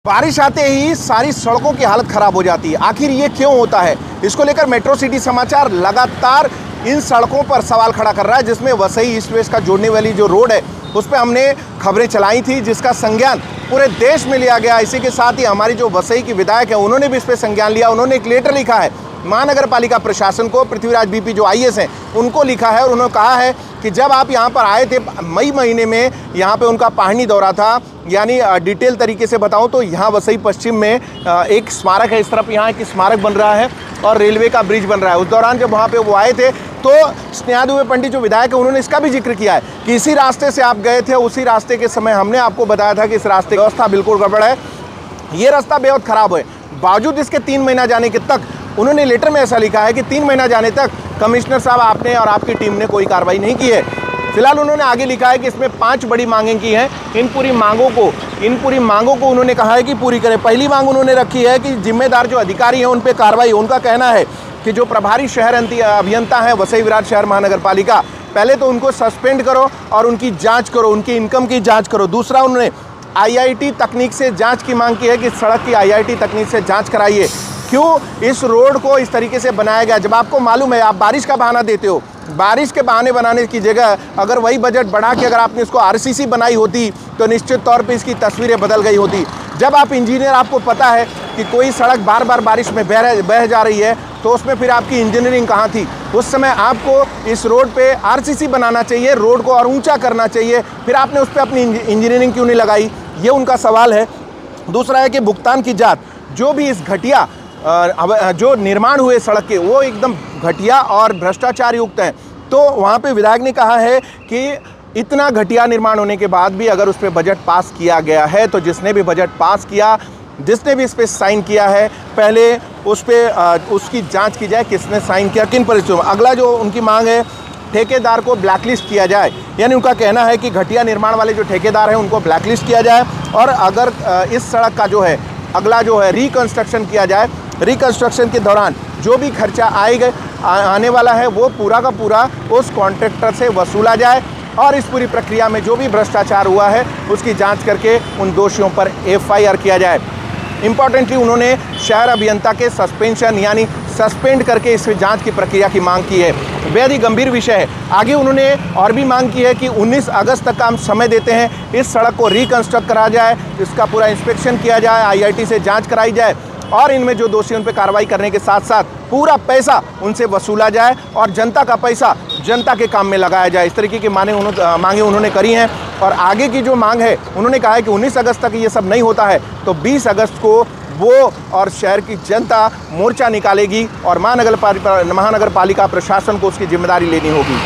बारिश आते ही सारी सड़कों की हालत खराब हो जाती है। आखिर ये क्यों होता है? इसको लेकर मेट्रो सिटी समाचार लगातार इन सड़कों पर सवाल खड़ा कर रहा है, जिसमें वसई ईस्ट वेस्ट का जोड़ने वाली जो रोड है उस पर हमने खबरें चलाई थी, जिसका संज्ञान पूरे देश में लिया गया। इसी के साथ ही हमारी जो वसई की विधायक है उन्होंने भी इस पर संज्ञान लिया। उन्होंने एक लेटर लिखा है महानगर पालिका प्रशासन को, पृथ्वीराज बीपी जो आईएएस हैं उनको लिखा है और उन्होंने कहा है कि जब आप यहाँ पर आए थे मई महीने में, यहाँ पे उनका पहाड़ी दौरा था, यानी डिटेल तरीके से बताऊं तो यहाँ वसई पश्चिम में एक स्मारक है, इस तरफ यहाँ एक स्मारक बन रहा है और रेलवे का ब्रिज बन रहा है। उस दौरान जब वहाँ पे वो आए थे तो स्नेहा दुबे पंडित जो विधायक है उन्होंने इसका भी जिक्र किया है कि इसी रास्ते से आप गए थे। उसी रास्ते के समय हमने आपको बताया था कि इस रास्ते की व्यवस्था बिल्कुल गड़बड़ है, ये रास्ता बेहद ख़राब है। बावजूद इसके 3 महीना जाने के तक उन्होंने लेटर में ऐसा लिखा है कि 3 महीना जाने तक कमिश्नर साहब आपने और आपकी टीम ने कोई कार्रवाई नहीं की है। फिलहाल उन्होंने आगे लिखा है कि इसमें 5 बड़ी मांगें की हैं। इन पूरी मांगों को उन्होंने कहा है कि पूरी करें। पहली मांग उन्होंने रखी है कि जिम्मेदार जो अधिकारी हैं उन पर कार्रवाई। उनका कहना है कि जो प्रभारी शहर अभियंता हैं वसई विराट शहर महानगर पालिका, पहले तो उनको सस्पेंड करो और उनकी जाँच करो, उनकी इनकम की जाँच करो। दूसरा, उन्होंने IIT तकनीक से जाँच की मांग की है कि सड़क की IIT तकनीक से जाँच कराइए। क्यों इस रोड को इस तरीके से बनाया गया? जब आपको मालूम है, आप बारिश का बहाना देते हो। बारिश के बहाने बनाने की जगह अगर वही बजट बढ़ा के अगर आपने इसको RCC बनाई होती तो निश्चित तौर पे इसकी तस्वीरें बदल गई होती। जब आप इंजीनियर, आपको पता है कि कोई सड़क बार बार बारिश में बह जा रही है तो उसमें फिर आपकी इंजीनियरिंग कहाँ थी? उस समय आपको इस रोड पे RCC बनाना चाहिए, रोड को और ऊँचा करना चाहिए। फिर आपने उस पर अपनी इंजीनियरिंग क्यों नहीं लगाई? ये उनका सवाल है। दूसरा है कि भुगतान की जाँच। जो भी इस घटिया जो निर्माण हुए सड़क के वो एकदम घटिया और भ्रष्टाचार युक्त हैं। तो वहाँ पे विधायक ने कहा है कि इतना घटिया निर्माण होने के बाद भी अगर उस पर बजट पास किया गया है तो जिसने भी बजट पास किया, जिसने भी इस पर साइन किया है, पहले उस पर उसकी जांच की जाए किसने साइन किया, किन परिस्थितियों में। अगला जो उनकी मांग है, ठेकेदार को ब्लैकलिस्ट किया जाए। यानी उनका कहना है कि घटिया निर्माण वाले जो ठेकेदार हैं उनको ब्लैकलिस्ट किया जाए और अगर इस सड़क का जो है अगला जो है रिकंस्ट्रक्शन किया जाए। रिकंस्ट्रक्शन के दौरान जो भी खर्चा आने वाला है वो पूरा का पूरा उस कॉन्ट्रैक्टर से वसूला जाए और इस पूरी प्रक्रिया में जो भी भ्रष्टाचार हुआ है उसकी जांच करके उन दोषियों पर FIR किया जाए। इम्पॉर्टेंटली उन्होंने शहर अभियंता के सस्पेंशन यानी सस्पेंड करके इस जांच की प्रक्रिया की मांग की है। बेहद ही गंभीर विषय है। आगे उन्होंने और भी मांग की है कि 19 अगस्त तक का हम समय देते हैं, इस सड़क को रिकंस्ट्रक्ट करा जाए, इसका पूरा इंस्पेक्शन किया जाए, IIT से जांच कराई जाए और इनमें जो दोषी उन पर कार्रवाई करने के साथ साथ पूरा पैसा उनसे वसूला जाए और जनता का पैसा जनता के काम में लगाया जाए। इस तरीके की मांगे उन्होंने करी हैं। और आगे की जो मांग है, उन्होंने कहा है कि 19 अगस्त तक ये सब नहीं होता है तो 20 अगस्त को वो और शहर की जनता मोर्चा निकालेगी और महानगर पालिका प्रशासन को उसकी जिम्मेदारी लेनी होगी।